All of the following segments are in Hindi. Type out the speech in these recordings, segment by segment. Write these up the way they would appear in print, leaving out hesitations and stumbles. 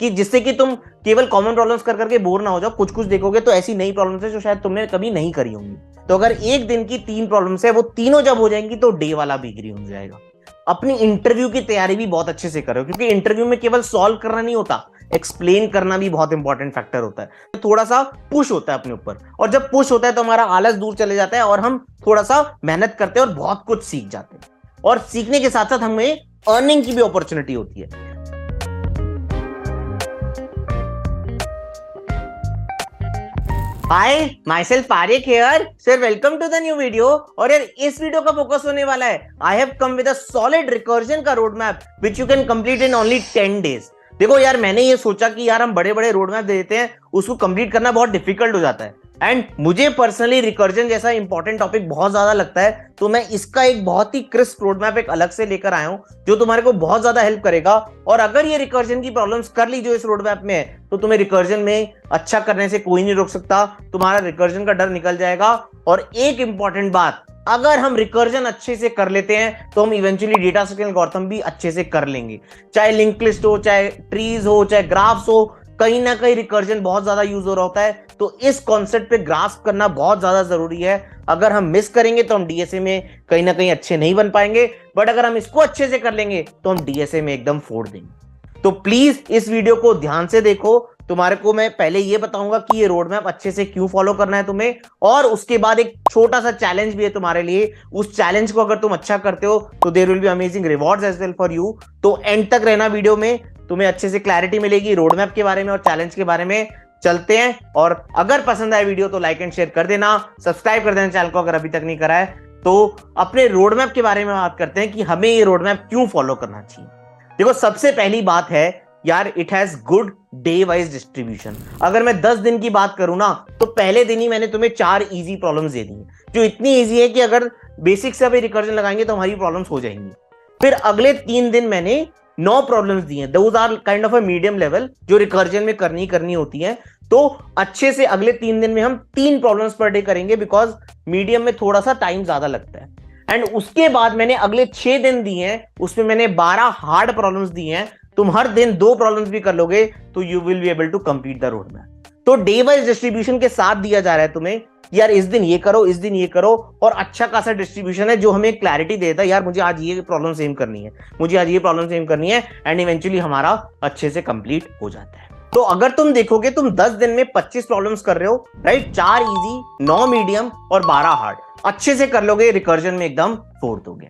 कि जिससे कि तुम केवल कॉमन प्रॉब्लम्स कर करके बोर ना हो जाओ, कुछ कुछ देखोगे तो ऐसी नई प्रॉब्लम्स है जो शायद तुमने कभी नहीं करी होंगी। तो अगर एक दिन की 3 प्रॉब्लम्स है, वो तीनों जब हो जाएंगी तो डे वाला भी ग्रीन हो जाएगा। अपनी इंटरव्यू की तैयारी भी बहुत अच्छे से करो, क्योंकि इंटरव्यू में केवल सॉल्व करना नहीं होता, एक्सप्लेन करना भी बहुत इंपॉर्टेंट फैक्टर होता है। थोड़ा सा पुश होता है अपने ऊपर, और जब पुश होता है तो हमारा आलस दूर चले जाता है और हम थोड़ा सा मेहनत करते हैं और बहुत कुछ सीख जाते हैं। और सीखने के साथ साथ हमें अर्निंग की भी अपॉर्चुनिटी होती है। Hi, myself Aryak here sir, welcome to the new video. और यार इस वीडियो का फोकस होने वाला है, I have come with a solid recursion का road map which you can complete in only 10 days. देखो यार, मैंने ये सोचा कि यार हम बड़े बड़े रोड मैप दे देते हैं, उसको कंप्लीट करना बहुत डिफिकल्ट हो जाता है। एंड मुझे पर्सनली रिकर्जन जैसा इंपॉर्टेंट टॉपिक बहुत ज्यादा लगता है, तो मैं इसका एक बहुत ही क्रिस्प रोड मैप एक अलग से लेकर आया हूं, जो तुम्हारे को बहुत ज्यादा हेल्प करेगा। और अगर ये रिकर्जन की प्रॉब्लम्स कर ली जो इस रोड मैप में है, तो तुम्हें रिकर्जन में अच्छा करने से कोई नहीं रोक सकता, तुम्हारा रिकर्जन का डर निकल जाएगा। और एक इंपॉर्टेंट बात, अगर हम रिकर्जन अच्छे से कर लेते हैं तो हम इवेंचुअली डेटा स्ट्रक्चर एल्गोरिथम भी अच्छे से कर लेंगे। चाहे लिंक लिस्ट हो, चाहे ट्रीज हो, चाहे ग्राफ्स हो, कहीं ना कहीं रिकर्जन बहुत ज्यादा यूज हो रहा होता है। तो इस कॉन्सेप्ट पे ग्रास्प करना बहुत ज्यादा जरूरी है। अगर हम मिस करेंगे तो हम डीएसए में कहीं ना कहीं अच्छे नहीं बन पाएंगे, बट अगर हम इसको अच्छे से कर लेंगे तो हम डीएसए में एकदम फोड़ देंगे। तो प्लीज इस वीडियो को ध्यान से देखो। तुम्हारे को मैं पहले ये बताऊंगा कि ये रोड मैप अच्छे से क्यों फॉलो करना है तुम्हें, और उसके बाद एक छोटा सा चैलेंज भी है तुम्हारे लिए। उस चैलेंज को अगर तुम अच्छा करते हो तो there will be amazing rewards as well for you. तो एंड तक रहना वीडियो में, तुम्हें अच्छे से क्लैरिटी मिलेगी रोड मैप के बारे में और चैलेंज के बारे में। चलते हैं, और अगर पसंद आए वीडियो तो लाइक एंड शेयर कर देना, सब्सक्राइब कर देना चैनल को अगर अभी तक नहीं करा है। तो अपने रोड मैप के बारे में बात करते हैं कि हमें ये रोड मैप क्यों फॉलो करना चाहिए। देखो, सबसे पहली बात है यार, it has good day wise distribution. अगर मैं 10 दिन की बात करूं ना, तो पहले दिन ही मैंने तुम्हें 4 इजी प्रॉब्लम्स दे दी, जो इतनी इजी है कि अगर बेसिक से अभी रिकर्जन लगाएंगे तो हमारी प्रॉब्लम्स हो जाएंगी। फिर अगले 3 दिन मैंने 9 प्रॉब्लम्स दी हैं, those are kind of a medium level, जो रिकर्जन में करनी होती है। तो अच्छे से अगले 3 दिन में हम 3 प्रॉब्लम्स पर डे करेंगे, बिकॉज मीडियम में थोड़ा सा टाइम ज्यादा लगता है। एंड उसके बाद मैंने अगले 6 दिन दिए हैं, उसमें मैंने 12 हार्ड प्रॉब्लम्स दिए हैं। तुम हर दिन 2 प्रॉब्लम्स भी कर लोगे तो you will be able to complete the road map. तो डे वाइज डिस्ट्रीब्यूशन के साथ दिया जा रहा है तुम्हें, यार इस दिन ये करो, इस दिन ये करो, और अच्छा खासा डिस्ट्रीब्यूशन है जो हमें क्लैरिटी देता है, यार मुझे आज ये प्रॉब्लम सेम करनी है, मुझे आज ये प्रॉब्लम सेम करनी है, एंड इवेंचुअली हमारा अच्छे से कंप्लीट हो जाता है। तो अगर तुम देखोगे, तुम 10 दिन में 25 प्रॉब्लम्स कर रहे हो, राइट? 4 इजी, 9 मीडियम और 12 हार्ड, अच्छे से कर लोगे, रिकर्जन में एकदम फोड़ दोगे।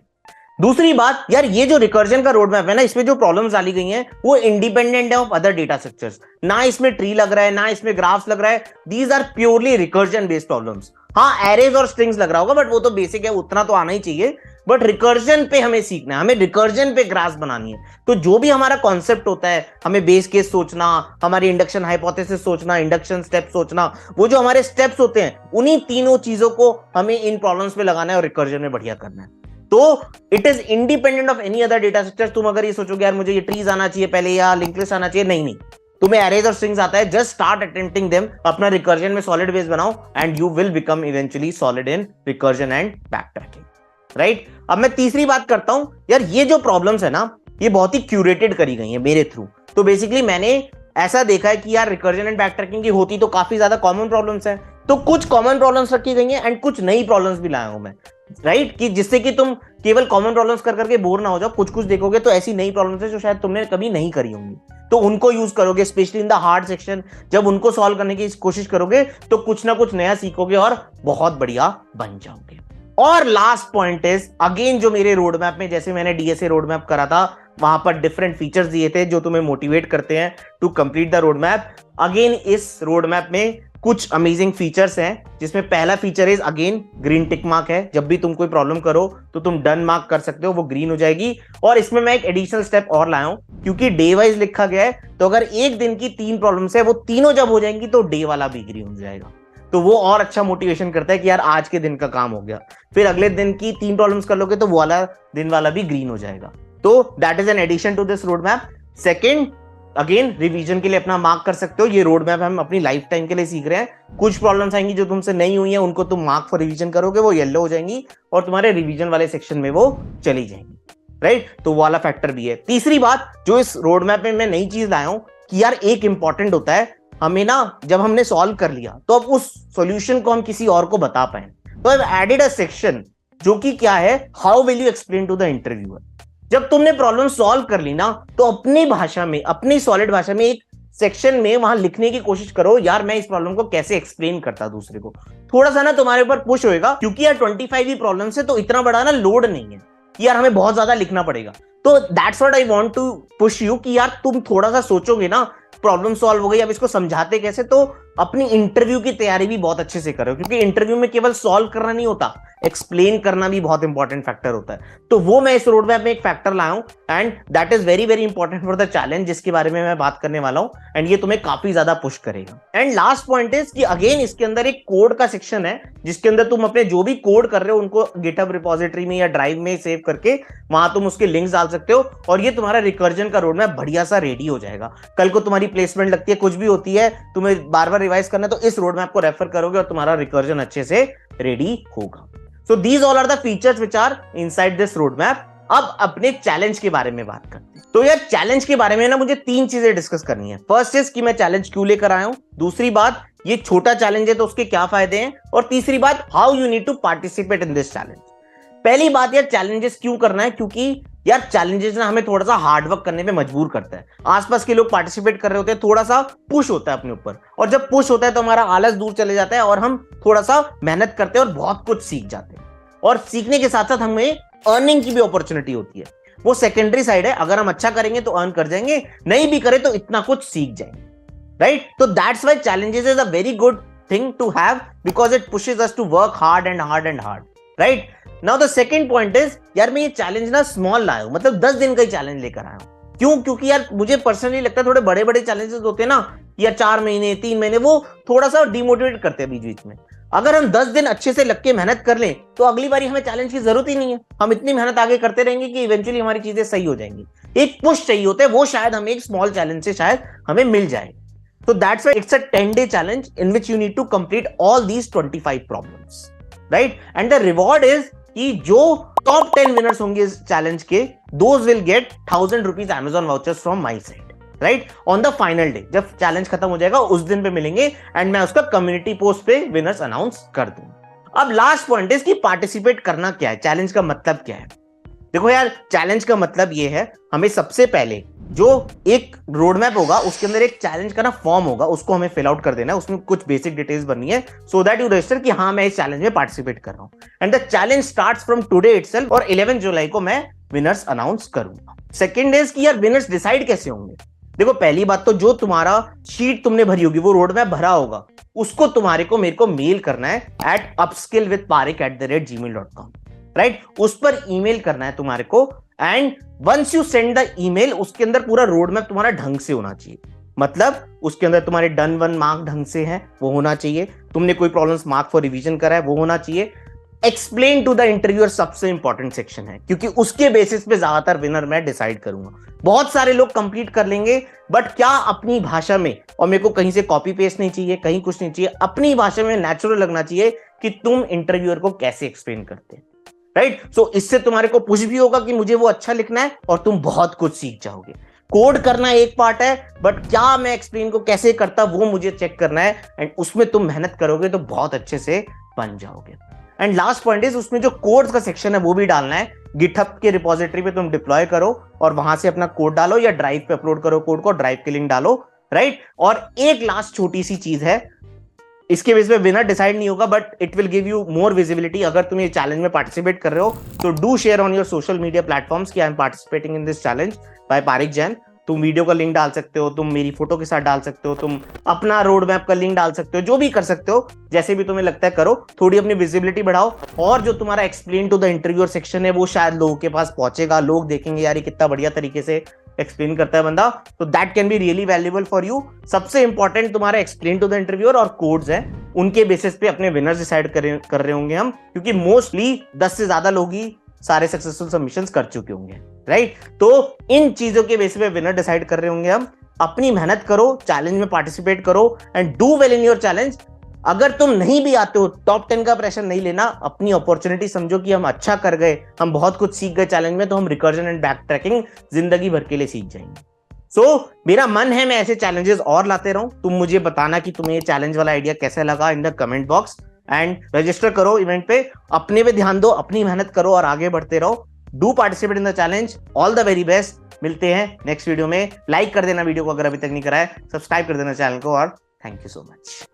दूसरी बात यार, ये जो रिकर्जन का रोड मैप है ना, इसमें जो प्रॉब्लम्स डाली गई हैं वो इंडिपेंडेंट है ऑफ अदर डेटा स्ट्रक्चर्स। ना इसमें ट्री लग रहा है, ना इसमें ग्राफ्स लग रहा है, these are purely recursion based problems. हाँ, एरेज और स्ट्रिंग्स लग रहा होगा, बट वो तो बेसिक है, उतना तो आना ही चाहिए। बट रिकर्जन पे हमें सीखना है, हमें रिकर्जन पे ग्राफ बनानी है। तो जो भी हमारा कॉन्सेप्ट होता है, हमें बेस केस सोचना, हमारी इंडक्शन हाइपोथेसिस सोचना, इंडक्शन स्टेप सोचना, वो जो हमारे स्टेप्स होते हैं, उन्हीं तीनों चीजों को हमें इन प्रॉब्लम्स में लगाना है और रिकर्जन में बढ़िया करना है। तो it is independent of any other data structure. तुम अगर ये सोचोगे यार मुझे ये ट्रीज आना चाहिए पहले या लिंक लिस्ट आना चाहिए, नहीं, तुम्हें एरेज और स्ट्रिंग्स आता है, जस्ट स्टार्ट अटेम्प्टिंग देम, अपना रिकर्जन में सॉलिड बेस बनाओ, and you will become eventually solid in recursion and backtracking, right? अब मैं तीसरी बात करता हूं, यार ये जो प्रॉब्लम्स है ना, ये बहुत ही क्यूरेटेड करी गई है मेरे थ्रू। तो बेसिकली मैंने ऐसा देखा है कि यार रिकर्जन एंड बैकट्रैकिंग की होती तो काफी ज्यादा कॉमन प्रॉब्लम्स हैं, तो कुछ कॉमन प्रॉब्लम्स रखी गई हैं एंड कुछ नई प्रॉब्लम्स भी लाया हूं मैं, राइट? कि जिससे कि तुम केवल कॉमन प्रॉब्लम्स कर करके बोर ना हो जाओ, कुछ कुछ देखोगे तो ऐसी नई प्रॉब्लम्स है जो शायद तुमने कभी नहीं करी होंगी, तो उनको यूज करोगे, specially in the hard section. जब उनको सॉल्व करने की कोशिश करोगे तो कुछ ना कुछ नया सीखोगे और बहुत बढ़िया बन जाओगे। और लास्ट पॉइंट इज अगेन, जो मेरे रोड मैप में, जैसे मैंने डीएसए रोड मैप करा था, वहां पर डिफरेंट फीचर्स दिए थे जो तुम्हें मोटिवेट करते हैं to complete the road map. Again इस रोड मैप में कुछ अमेजिंग फीचर्स हैं, जिसमें पहला feature is again green tick mark है। जब भी तुम कोई प्रॉब्लम करो तो तुम डन मार्क कर सकते हो, वो ग्रीन हो जाएगी। और इसमें मैं एक एडिशनल स्टेप और लाया हूं, क्योंकि डे वाइज लिखा गया है, तो अगर एक दिन की 3 प्रॉब्लम्स है, वो तीनों जब हो जाएंगी तो डे वाला भी ग्रीन हो जाएगा। तो वो और अच्छा मोटिवेशन करता है कि यार आज के दिन का काम हो गया। फिर अगले दिन की 3 प्रॉब्लम्स कर लोगे तो वो वाला दिन वाला भी ग्रीन हो जाएगा। तो that is an addition to this road map. Second, again revision के लिए अपना मार्क कर सकते हो। ये रोड मैप हम अपनी लाइफ टाइम के लिए सीख रहे हैं। कुछ प्रॉब्लम्स आएंगी जो तुमसे नहीं हुई है, उनको तुम मार्क फॉर रिवीजन करोगे, वो येलो हो जाएंगी और तुम्हारे रिवीजन वाले सेक्शन में वो चली जाएंगी, राइट? तो वो वाला फैक्टर भी है। तीसरी बात जो इस रोड मैप में मैं नई चीज लाया हूं, कि यार एक इंपॉर्टेंट होता है हमें ना, जब हमने सॉल्व कर लिया तो अब उस सॉल्यूशन को हम किसी और को बता पाए। तो I have added a section जो कि क्या है, how will you explain to the interviewer. जब तुमने प्रॉब्लम सॉल्व कर ली ना, तो अपनी भाषा में, अपनी सॉलिड भाषा में एक सेक्शन में वहां लिखने की कोशिश करो, यार मैं इस प्रॉब्लम को कैसे एक्सप्लेन करता दूसरे को। थोड़ा सा ना तुम्हारे ऊपर पुश होएगा, क्योंकि यार 25 ही प्रॉब्लम से तो इतना बड़ा ना लोड नहीं है कि यार हमें बहुत ज्यादा लिखना पड़ेगा। तो that's what I want to push you कि यार तुम थोड़ा सा सोचोगे ना, प्रॉब्लम सॉल्व हो गई, अब इसको समझाते कैसे, तो अपनी इंटरव्यू की तैयारी भी बहुत अच्छे से करो, क्योंकि इंटरव्यू में केवल सॉल्व करना नहीं होता, एक्सप्लेन करना भी बहुत इंपॉर्टेंट फैक्टर होता है। तो वो मैं इस रोड मैप में एक फैक्टर लाया हूं, and that is very very important for the challenge जिसके बारे में मैं बात करने वाला हूं, एंड ये तुम्हें काफी ज्यादा पुश करेगा। एंड लास्ट पॉइंट इज कि अगेन इसके अंदर एक कोड का सेक्शन है, जिसके अंदर तुम अपने जो भी कोड कर रहे हो उनको गिटहब रिपोजिटरी में या ड्राइव में सेव करके वहां तुम उसके लिंक्स डाल सकते हो, और ये तुम्हारा रिकर्जन का रोड मैप बढ़िया सा रेडी हो जाएगा। कल को तुम्हारी प्लेसमेंट लगती है, कुछ भी होती है, तुम्हें बार बार रिवाइज करना है, तो इस रोड मैप को रेफर करोगे और तुम्हारा रिकर्जन अच्छे से रेडी होगा। So these all are the features which are inside this roadmap। अब अपने चैलेंज के बारे में बात करते हैं। तो यार चैलेंज के बारे में ना मुझे 3 चीजें डिस्कस करनी है। फर्स्ट इज कि मैं चैलेंज क्यों लेकर आया हूं, दूसरी बात ये छोटा चैलेंज है तो उसके क्या फायदे हैं, और तीसरी बात how you need to participate in this challenge. पहली बात यार, चैलेंजेस क्यों करना है, क्योंकि यार चैलेंजेस ना हमें थोड़ा सा हार्ड वर्क करने पे मजबूर करता है। आसपास के लोग पार्टिसिपेट कर रहे होते हैं, थोड़ा सा पुश होता है अपने ऊपर, और जब पुश होता है तो हमारा आलस दूर चले जाता है और हम थोड़ा सा मेहनत करते हैं और बहुत कुछ सीख जाते हैं। और सीखने के साथ साथ हमें अर्निंग की भी अपॉर्चुनिटी होती है, वो सेकेंडरी साइड है। अगर हम अच्छा करेंगे तो अर्न कर जाएंगे, नहीं भी करें तो इतना कुछ सीख जाएंगे, राइट। तो that's why challenges is a very good thing to have, because it pushes us to work hard and hard and hard, right. Now the second point is, यार मैं ये चैलेंज ना स्मॉल लाया हूं, मतलब 10 दिन का ही चैलेंज लेकर आया हूं। क्यों? क्योंकि यार मुझे पर्सनली लगता है थोड़े बड़े बड़े चैलेंजेस होते हैं ना, या 4 महीने 3 महीने, वो थोड़ा सा डिमोटिवेट करते हैं बीच बीच में। अगर हम 10 दिन अच्छे से लग के मेहनत कर लें तो अगली बारी हमें चैलेंज की जरूरत ही नहीं है, हम इतनी मेहनत आगे करते रहेंगे कि इवेंचुअली हमारी चीजें सही हो जाएंगी। एक पुश चाहिए होता है, वो शायद हमें एक स्मॉल चैलेंज से शायद हमें मिल जाए। तो that's why it's a 10-day challenge in which you need to complete all these 25 problems, right. And the reward is कि जो टॉप 10 विनर्स होंगे इस चैलेंज के, those will get 1000 rupees Amazon vouchers from my side, right, on the final day. जब चैलेंज खत्म हो जाएगा उस दिन पे मिलेंगे, एंड मैं उसका कम्युनिटी पोस्ट पे विनर्स अनाउंस कर दूंगा। अब लास्ट पॉइंट है कि पार्टिसिपेट करना क्या है, चैलेंज का मतलब क्या है। देखो यार, चैलेंज का मतलब ये है, हमें सबसे पहले जो एक रोड मैप होगा उसके अंदर एक चैलेंज का ना फॉर्म होगा, उसको हमें फिल आउट कर देना है, उसमें कुछ बेसिक डिटेल्स भरनी है, सो दैट यू रजिस्टर कि हाँ मैं इस चैलेंज में पार्टिसिपेट कर रहा हूं। And the challenge starts from today itself, और 11 जुलाई को मैं विनर्स अनाउंस करूंगा। सेकंड इज कि यार विनर्स डिसाइड कैसे होंगे। देखो पहली बात तो जो तुम्हारा शीट तुमने भरी होगी, वो रोड मैप भरा होगा, उसको तुम्हारे को मेरे को मेल करना है at upskillwithparik@gmail.com, राइट। उस पर ईमेल करना है तुम्हारे को, and once you send the email, उसके अंदर पूरा रोड मैप तुम्हारा ढंग से होना चाहिए। मतलब उसके अंदर तुम्हारे डन 1 मार्क ढंग से है, वो होना चाहिए। तुमने कोई प्रॉब्लम्स मार्क फॉर रिवीजन करा है, वो होना चाहिए। एक्सप्लेन टू द इंटरव्यूअर सबसे इंपॉर्टेंट सेक्शन है, क्योंकि उसके बेसिस पे ज्यादातर विनर मैं डिसाइड करूंगा। बहुत सारे लोग कंप्लीट कर लेंगे, बट क्या अपनी भाषा में, और मेरे को कहीं से कॉपी पेस्ट नहीं चाहिए, कहीं कुछ नहीं चाहिए, अपनी भाषा में नेचुरल लगना चाहिए कि तुम इंटरव्यूअर को कैसे एक्सप्लेन करते हैं, राइट। सो इससे तुम्हारे को पुश भी होगा कि मुझे वो अच्छा लिखना है, और तुम बहुत कुछ सीख जाओगे। कोड करना एक पार्ट है, बट क्या मैं एक्सप्लेन को कैसे करता वो मुझे चेक करना है, एंड उसमें तुम मेहनत करोगे तो बहुत अच्छे से बन जाओगे। एंड लास्ट पॉइंट इज, उसमें जो कोड्स का सेक्शन है वो भी डालना है। गिटहब के रिपोजिटरी पे तुम डिप्लॉय करो और वहां से अपना कोड डालो, या ड्राइव पे अपलोड करो कोड को, ड्राइव के लिंक डालो, राइट। और एक लास्ट छोटी सी चीज है, इसके बेस पे विनर डिसाइड नहीं होगा, but it will give you more visibility. अगर तुम ये चैलेंज में पार्टिसिपेट कर रहे हो तो do share on your social media platforms कि I am participating in this challenge by Parik Jain. तुम वीडियो का लिंक डाल सकते हो, तुम मेरी फोटो के साथ डाल सकते हो, तुम अपना रोड मैप का लिंक डाल सकते हो, जो भी कर सकते हो, जैसे भी तुम्हें लगता है करो। थोड़ी अपनी विजिबिलिटी बढ़ाओ, और जो तुम्हारा explain to the interviewer section है वो शायद लोगों के पास पहुंचेगा, लोग देखेंगे यार ये कितना बढ़िया तरीके से एक्सप्लेन करता है बंदा, तो that can be really valuable for you. सबसे इंपॉर्टेंट तुम्हारा एक्सप्लेन टू द इंटरव्यूअर और कोड्स है, उनके बेसिस पे अपने विनर्स डिसाइड कर रहे होंगे हम, क्योंकि मोस्टली 10 से ज्यादा लोग ही सारे सक्सेसफुल सबमिशंस कर चुके होंगे, राइट। तो इन चीजों के बेसिस पे विनर डिसाइड कर रहे होंगे हम। अपनी मेहनत करो, चैलेंज में पार्टिसिपेट करो, and do well in your challenge. अगर तुम नहीं भी आते हो, टॉप 10 का प्रेशर नहीं लेना, अपनी अपॉर्चुनिटी समझो कि हम अच्छा कर गए, हम बहुत कुछ सीख गए चैलेंज में, तो हम रिकर्जन एंड बैक ट्रैकिंग जिंदगी भर के लिए सीख जाएंगे। मेरा मन है मैं ऐसे चैलेंजेस और लाते रहूं। तुम मुझे बताना कि तुम्हें ये चैलेंज वाला आइडिया कैसा लगा in the comment box, and register करो इवेंट पे, अपने पे ध्यान दो, अपनी मेहनत करो और आगे बढ़ते रहो। Do participate in the challenge. All the very best. मिलते हैं नेक्स्ट वीडियो में। लाइक कर देना वीडियो को अगर अभी तक नहीं करा है, सब्सक्राइब कर देना चैनल को, और थैंक यू सो मच।